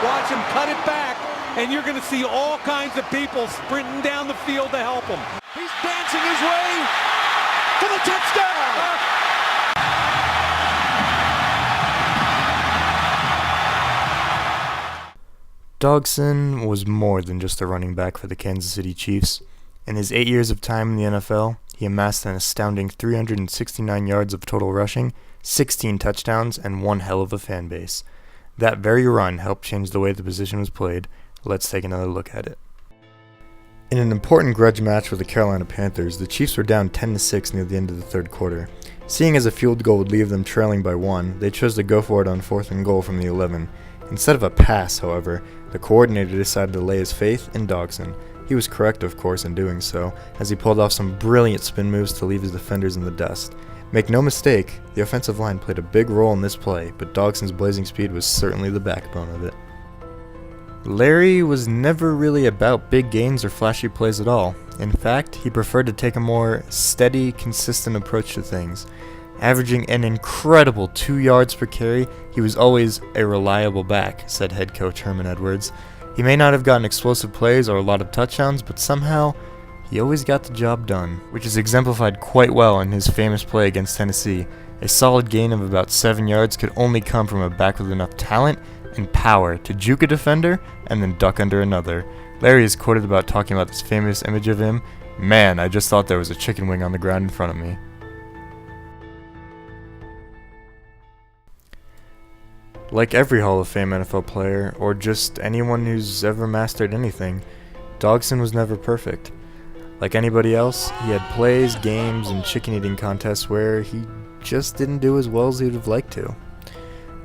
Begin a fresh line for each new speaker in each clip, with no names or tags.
Watch him cut it back, and you're going to see all kinds of people sprinting down the field to help him. He's dancing his way to the touchdown!
Dogson was more than just a running back for the Kansas City Chiefs. In his 8 years of time in the NFL, he amassed an astounding 369 yards of total rushing, 16 touchdowns, and one hell of a fan base. That very run helped change the way the position was played. Let's take another look at it. In an important grudge match with the Carolina Panthers, the Chiefs were down 10-6 near the end of the third quarter. Seeing as a field goal would leave them trailing by 1, they chose to go for it on 4th and goal from the 11. Instead of a pass, however, the coordinator decided to lay his faith in Dogson. He was correct, of course, in doing so, as he pulled off some brilliant spin moves to leave his defenders in the dust. Make no mistake, the offensive line played a big role in this play, but Dogson's blazing speed was certainly the backbone of it. Larry was never really about big gains or flashy plays at all. In fact, he preferred to take a more steady, consistent approach to things. Averaging an incredible 2 yards per carry, he was always a reliable back, said head coach Herman Edwards. He may not have gotten explosive plays or a lot of touchdowns, but somehow he always got the job done, which is exemplified quite well in his famous play against Tennessee. A solid gain of about 7 yards could only come from a back with enough talent and power to juke a defender and then duck under another. Larry is quoted about talking about this famous image of him, "Man, I just thought there was a chicken wing on the ground in front of me." Like every Hall of Fame NFL player, or just anyone who's ever mastered anything, Dogson was never perfect. Like anybody else, he had plays, games, and chicken-eating contests where he just didn't do as well as he would have liked to.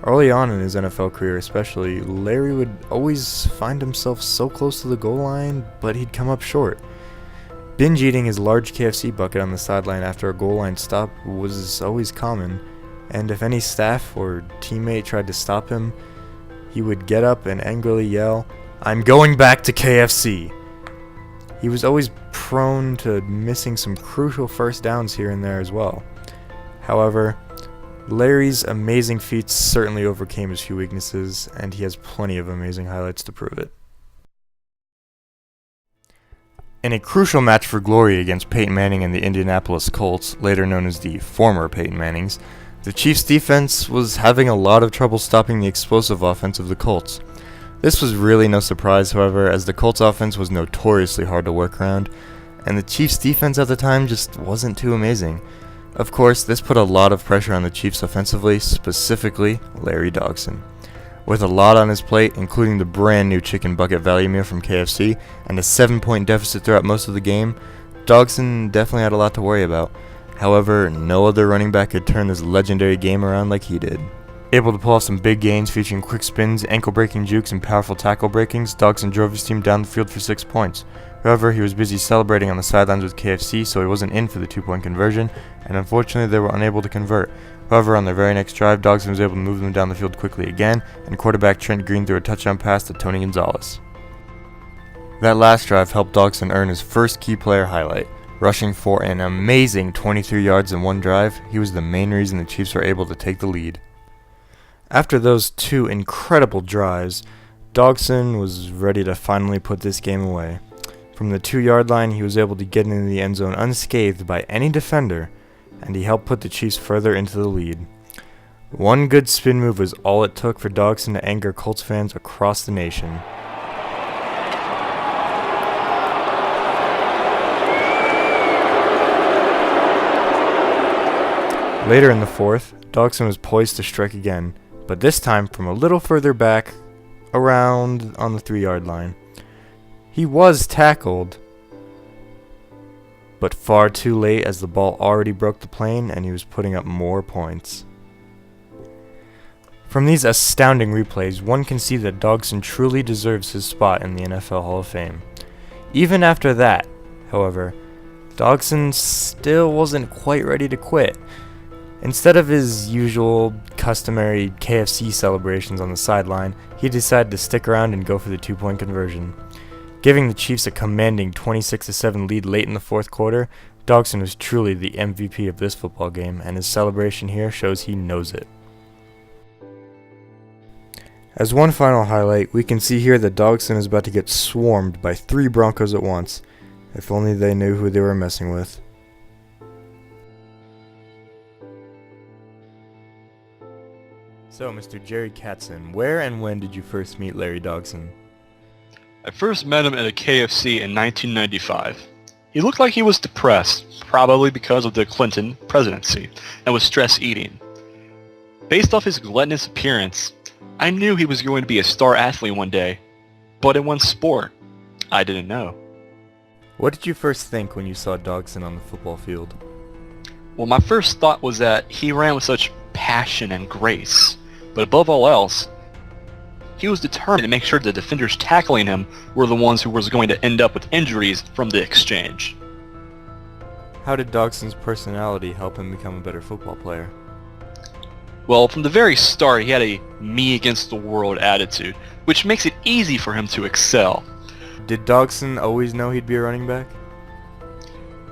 Early on in his NFL career especially, Larry would always find himself so close to the goal line, but he'd come up short. Binge eating his large KFC bucket on the sideline after a goal line stop was always common, and if any staff or teammate tried to stop him, he would get up and angrily yell, "I'm going back to KFC!" He was always prone to missing some crucial first downs here and there as well. However, Larry's amazing feats certainly overcame his few weaknesses, and he has plenty of amazing highlights to prove it. In a crucial match for glory against Peyton Manning and the Indianapolis Colts, later known as the former Peyton Mannings, the Chiefs' defense was having a lot of trouble stopping the explosive offense of the Colts. This was really no surprise, however, as the Colts' offense was notoriously hard to work around, and the Chiefs' defense at the time just wasn't too amazing. Of course, this put a lot of pressure on the Chiefs offensively, specifically Larry Dogson. With a lot on his plate, including the brand new chicken bucket value meal from KFC and a 7-point deficit throughout most of the game, Dogson definitely had a lot to worry about. However, no other running back could turn this legendary game around like he did. Able to pull off some big gains featuring quick spins, ankle-breaking jukes, and powerful tackle breakings, Dogson drove his team down the field for 6 points. However, he was busy celebrating on the sidelines with KFC, so he wasn't in for the 2-point conversion, and unfortunately they were unable to convert. However, on their very next drive, Dogson was able to move them down the field quickly again, and quarterback Trent Green threw a touchdown pass to Tony Gonzalez. That last drive helped Dogson earn his first key player highlight. Rushing for an amazing 23 yards in one drive, he was the main reason the Chiefs were able to take the lead. After those 2 incredible drives, Dogson was ready to finally put this game away. From the 2-yard line, he was able to get into the end zone unscathed by any defender, and he helped put the Chiefs further into the lead. One good spin move was all it took for Dogson to anger Colts fans across the nation. Later in the fourth, Dogson was poised to strike again, but this time from a little further back, around on the 3-yard line. He was tackled, but far too late as the ball already broke the plane and he was putting up more points. From these astounding replays, one can see that Dogson truly deserves his spot in the NFL Hall of Fame. Even after that, however, Dogson still wasn't quite ready to quit. Instead of his usual, customary KFC celebrations on the sideline, he decided to stick around and go for the 2-point conversion. Giving the Chiefs a commanding 26-7 lead late in the fourth quarter, Dogson was truly the MVP of this football game, and his celebration here shows he knows it. As one final highlight, we can see here that Dogson is about to get swarmed by 3 Broncos at once. If only they knew who they were messing with. So, Mr. Jerry Katzen, where and when did you first meet Larry Dogson?
I first met him at a KFC in 1995. He looked like he was depressed, probably because of the Clinton presidency, and was stress eating. Based off his gluttonous appearance, I knew he was going to be a star athlete one day, but in one sport, I didn't know.
What did you first think when you saw Dogson on the football field?
Well, my first thought was that he ran with such passion and grace, but above all else, he was determined to make sure the defenders tackling him were the ones who was going to end up with injuries from the exchange.
How did Dogson's personality help him become a better football player?
Well, from the very start, he had a me against the world attitude, which makes it easy for him to excel.
Did Dogson always know he'd be a running back?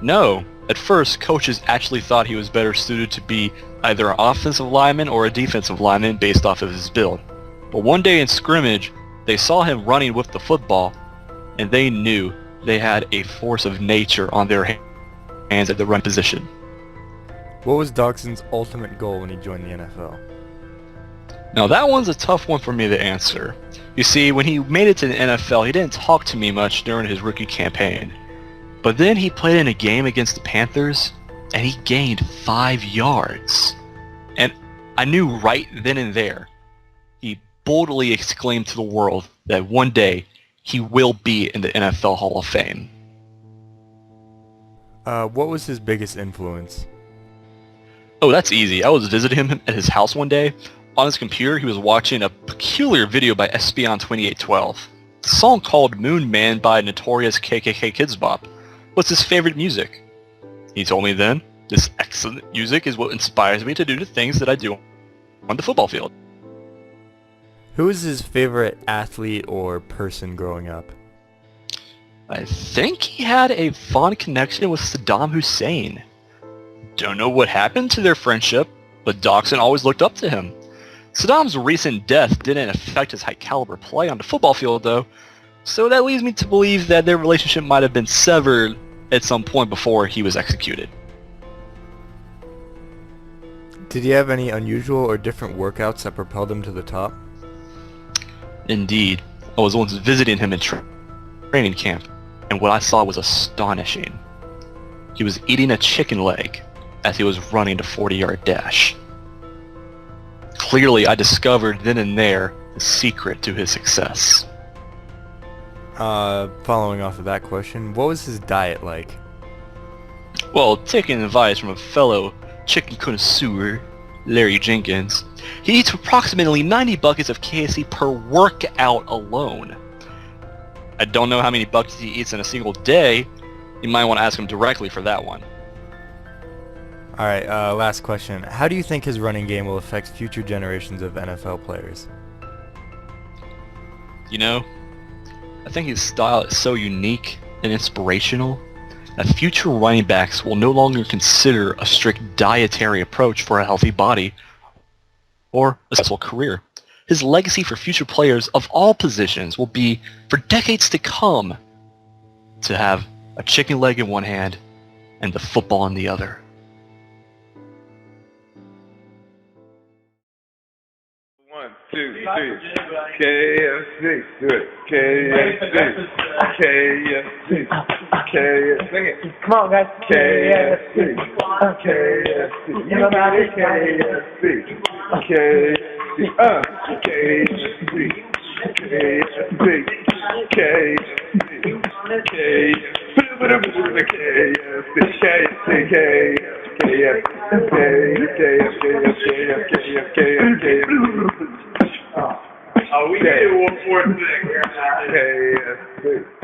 No. At first, coaches actually thought he was better suited to be either an offensive lineman or a defensive lineman based off of his build. But one day in scrimmage, they saw him running with the football, and they knew they had a force of nature on their hands at the run position.
What was Dogson's ultimate goal when he joined the NFL?
Now that one's a tough one for me to answer. You see, when he made it to the NFL, he didn't talk to me much during his rookie campaign. But then he played in a game against the Panthers, and he gained 5 yards. And I knew right then and there, he boldly exclaimed to the world that one day he will be in the NFL Hall of Fame.
What was his biggest influence?
Oh, that's easy. I was visiting him at his house one day. On his computer, he was watching a peculiar video by Espion 2812. The song called Moon Man by Notorious KKK Kids Bop was his favorite music. He told me then, this excellent music is what inspires me to do the things that I do on the football field.
Who was his favorite athlete or person growing up?
I think he had a fond connection with Saddam Hussein. Don't know what happened to their friendship, but Dogson always looked up to him. Saddam's recent death didn't affect his high-caliber play on the football field, though, so that leads me to believe that their relationship might have been severed at some point before he was executed.
Did he have any unusual or different workouts that propelled him to the top?
Indeed. I was once visiting him in training camp, and what I saw was astonishing. He was eating a chicken leg as he was running a 40-yard dash. Clearly, I discovered then and there the secret to his success.
Following off of that question, what was his diet like?
Well, taking advice from a fellow chicken connoisseur, Larry Jenkins, he eats approximately 90 buckets of KFC per workout alone. I don't know how many buckets he eats in a single day. You might want to ask him directly for that one.
Alright, last question. How do you think his running game will affect future generations of NFL players?
You know, I think his style is so unique and inspirational that future running backs will no longer consider a strict dietary approach for a healthy body or a successful career. His legacy for future players of all positions will be, for decades to come, to have a chicken leg in one hand and the football in the other.
1, 2, 3. KFC. Do it. KFC. KFC. KFC. Sing it.
Come on, guys.
KFC. KFC. You know how to KFC. KFC. KFC. KFC. KFC. Oh, we did one more thing. KFC.